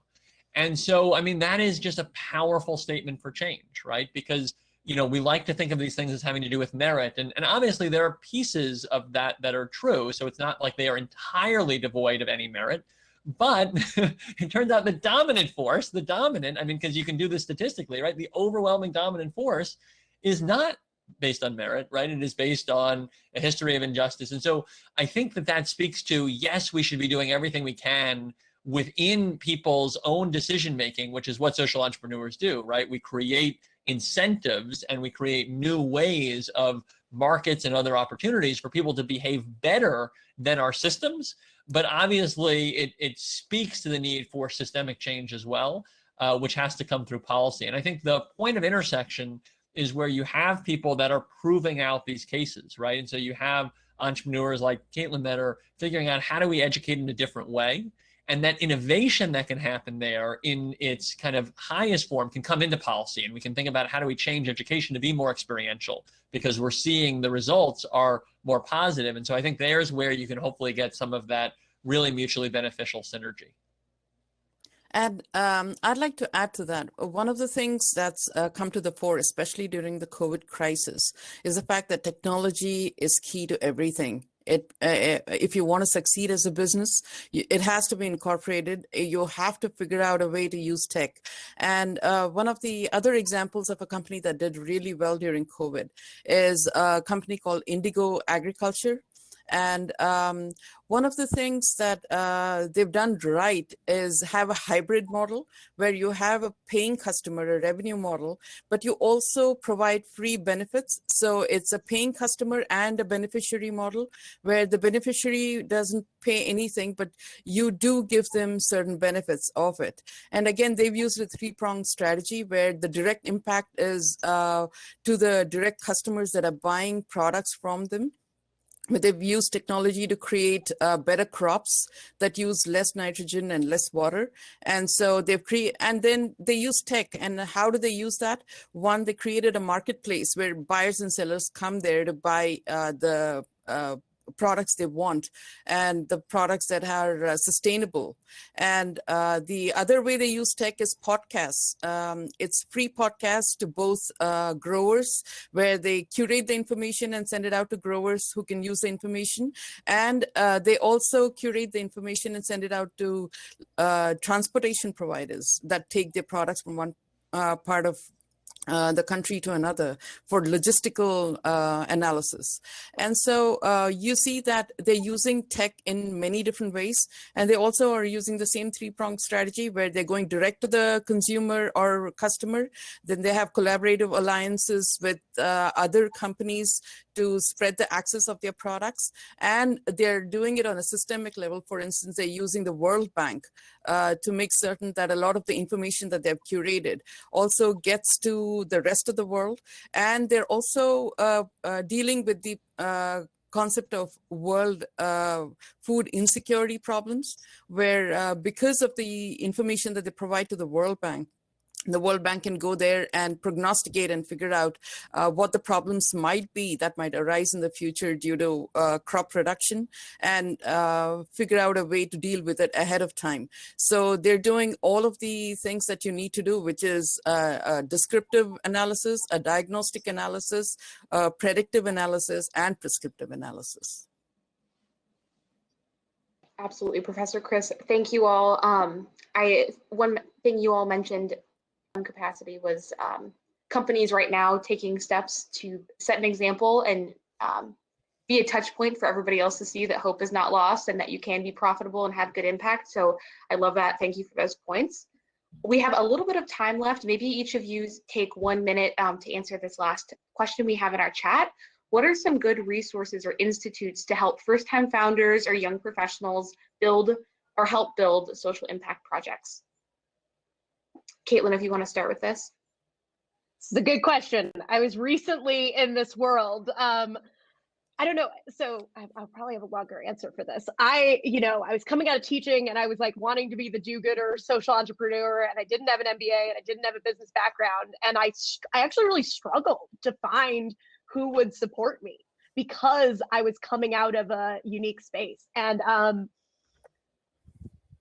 And so, I mean, that is just a powerful statement for change, right? Because we like to think of these things as having to do with merit. And obviously there are pieces of that that are true. So it's not like they are entirely devoid of any merit. But it turns out the dominant force, because you can do this statistically, right? The overwhelming dominant force is not based on merit, right? It is based on a history of injustice. And so I think that speaks to, yes, we should be doing everything we can within people's own decision making, which is what social entrepreneurs do, right? We create incentives and we create new ways of markets and other opportunities for people to behave better than our systems. But obviously it speaks to the need for systemic change as well, which has to come through policy. And I think the point of intersection is where you have people that are proving out these cases, right? And so you have entrepreneurs like Caitlin that are figuring out, how do we educate in a different way? And that innovation that can happen there in its kind of highest form can come into policy. And we can think about, how do we change education to be more experiential, because we're seeing the results are more positive. And so I think there's where you can hopefully get some of that really mutually beneficial synergy. And I'd like to add to that. One of the things that's come to the fore, especially during the COVID crisis, is the fact that technology is key to everything. If you want to succeed as a business, it has to be incorporated. You have to figure out a way to use tech. And one of the other examples of a company that did really well during COVID is a company called Indigo Agriculture. And one of the things that they've done right is have a hybrid model where you have a paying customer, a revenue model, but you also provide free benefits. So it's a paying customer and a beneficiary model where the beneficiary doesn't pay anything, but you do give them certain benefits of it. And again, they've used a three-pronged strategy where the direct impact is to the direct customers that are buying products from them. But they've used technology to create better crops that use less nitrogen and less water. And so and then they use tech. And how do they use that? One, they created a marketplace where buyers and sellers come there to buy the products they want and the products that are sustainable. And the other way they use tech is podcasts. It's free podcasts to both growers, where they curate the information and send it out to growers who can use the information. And they also curate the information and send it out to transportation providers that take their products from one part of the country to another for logistical analysis. And so you see that they're using tech in many different ways. And they also are using the same three-pronged strategy where they're going direct to the consumer or customer. Then they have collaborative alliances with other companies to spread the access of their products. And they're doing it on a systemic level. For instance, they're using the World Bank to make certain that a lot of the information that they've curated also gets to the rest of the world. And they're also dealing with the concept of world food insecurity problems, where because of the information that they provide to the World Bank can go there and prognosticate and figure out what the problems might be that might arise in the future due to crop production, and figure out a way to deal with it ahead of time. So they're doing all of the things that you need to do, which is a descriptive analysis, a diagnostic analysis, predictive analysis, and prescriptive analysis. Absolutely, Professor Kris. Thank you all. One thing you all mentioned capacity was companies right now taking steps to set an example and be a touch point for everybody else to see that hope is not lost and that you can be profitable and have good impact. So I love that. Thank you for those points. We have a little bit of time left. Maybe each of you take 1 minute to answer this last question we have in our chat. What are some good resources or institutes to help first-time founders or young professionals build or help build social impact projects? Caitlin, if you want to start with this. This is a good question. I was recently in this world. I don't know. So I'll probably have a longer answer for this. I was coming out of teaching and I was like wanting to be the do-gooder social entrepreneur, and I didn't have an MBA and I didn't have a business background. And I actually really struggled to find who would support me because I was coming out of a unique space. And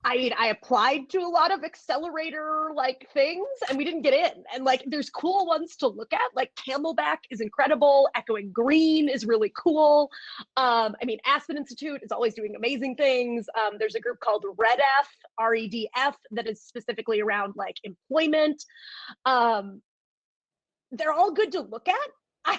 I applied to a lot of accelerator like things and we didn't get in. And like, there's cool ones to look at, like Camelback is incredible. Echoing Green is really cool. I mean, Aspen Institute is always doing amazing things. There's a group called REDF, REDF, that is specifically around like employment. They're all good to look at.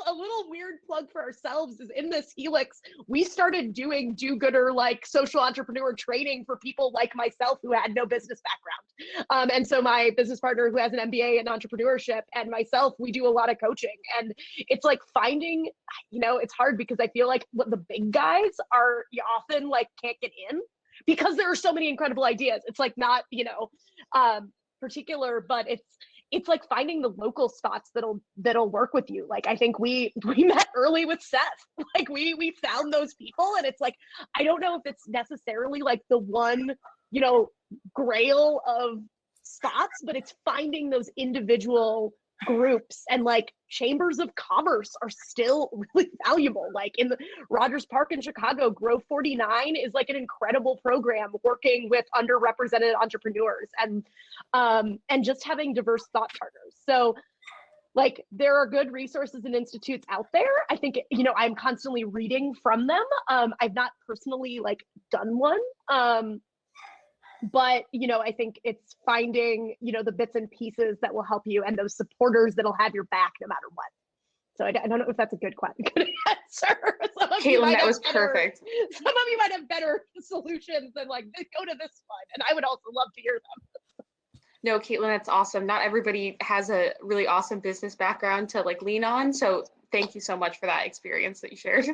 A little weird plug for ourselves is in this Helix, we started doing do-gooder like social entrepreneur training for people like myself who had no business background. And so my business partner who has an MBA in entrepreneurship and myself, we do a lot of coaching. And it's like finding, you know, it's hard because I feel like what the big guys are, you often like can't get in because there are so many incredible ideas. It's like not, you know, particular, but it's like finding the local spots that'll work with you. Like I think we met early with Seth. Like we found those people, and it's like I don't know if it's necessarily like the one, you know, grail of spots, but it's finding those individual groups. And like chambers of commerce are still really valuable. Like in the Rogers Park in Chicago, Grow 49 is like an incredible program working with underrepresented entrepreneurs and just having diverse thought partners. So like there are good resources and institutes out there. I think, you know, I'm constantly reading from them. I've not personally like done one. But, you know, I think it's finding, you know, the bits and pieces that will help you and those supporters that'll have your back no matter what. So I don't know if that's a good answer. Caitlin, that was perfect. Some of you might have better solutions than like, go to this one. And I would also love to hear them. No, Caitlin, that's awesome. Not everybody has a really awesome business background to like lean on. So thank you so much for that experience that you shared.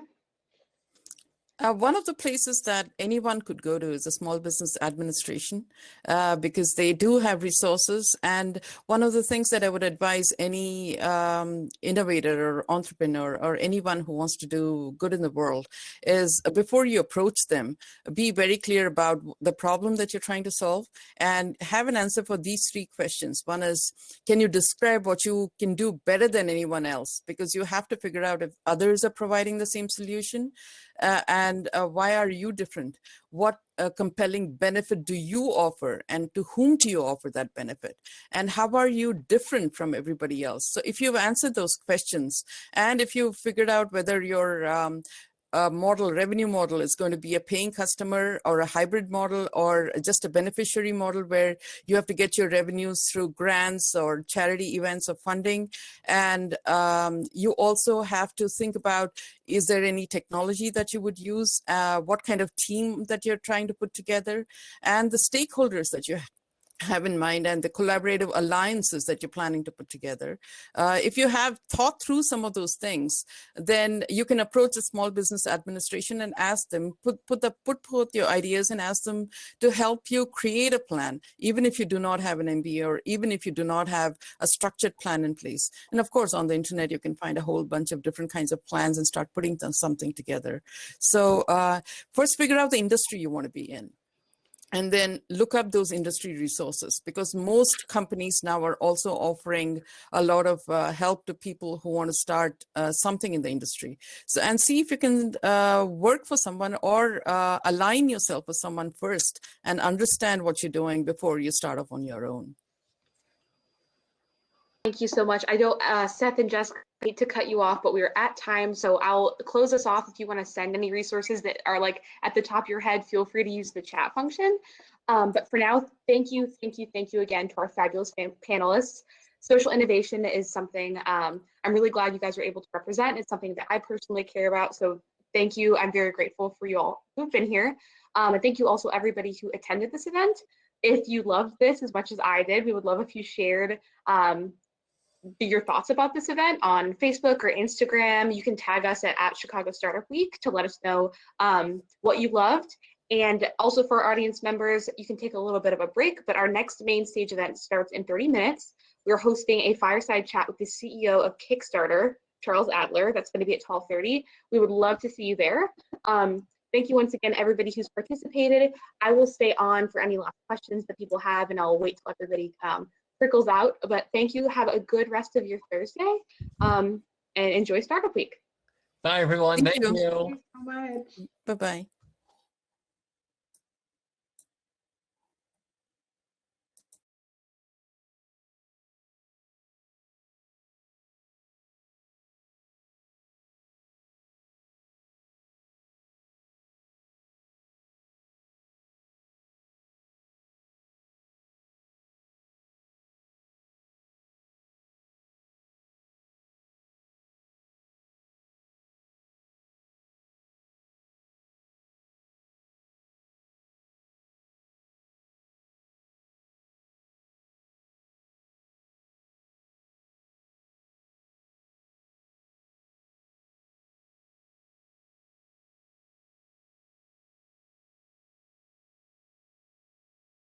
One of the places that anyone could go to is a small business administration because they do have resources. And one of the things that I would advise any innovator or entrepreneur or anyone who wants to do good in the world is before you approach them, be very clear about the problem that you're trying to solve and have an answer for these three questions. One is, can you describe what you can do better than anyone else? Because you have to figure out if others are providing the same solution. And why are you different? What compelling benefit do you offer, and to whom do you offer that benefit? And how are you different from everybody else? So if you've answered those questions, and if you've figured out whether your revenue model is going to be a paying customer or a hybrid model or just a beneficiary model where you have to get your revenues through grants or charity events or funding. And you also have to think about, is there any technology that you would use? What kind of team that you're trying to put together? And the stakeholders that you have in mind and the collaborative alliances that you're planning to put together. If you have thought through some of those things, then you can approach a small business administration and ask them, put forth your ideas and ask them to help you create a plan, even if you do not have an MBA or even if you do not have a structured plan in place. And of course, on the internet, you can find a whole bunch of different kinds of plans and start putting something together. So first figure out the industry you want to be in. And then look up those industry resources, because most companies now are also offering a lot of help to people who want to start something in the industry. So, and see if you can work for someone or align yourself with someone first and understand what you're doing before you start off on your own. Thank you so much. I know Seth and Jessica, I hate to cut you off, but we are at time. So I'll close us off. If you want to send any resources that are like at the top of your head, feel free to use the chat function. But for now, thank you again to our fabulous panelists. Social innovation is something I'm really glad you guys are able to represent. It's something that I personally care about. So thank you. I'm very grateful for you all who've been here. And thank you also everybody who attended this event. If you loved this as much as I did, we would love if you shared your thoughts about this event on Facebook or Instagram. You can tag us at Chicago Startup Week to let us know what you loved. And also for our audience members, you can take a little bit of a break, but our next main stage event starts in 30 minutes. We're hosting a fireside chat with the CEO of Kickstarter, Charles Adler. That's going to be at 12:30. We would love to see you there. Thank you once again, everybody who's participated. I will stay on for any last questions that people have, and I'll wait till everybody trickles out. But thank you. Have a good rest of your Thursday, and enjoy Startup Week. Bye, everyone. Thank you. Thank you so much. Bye-bye.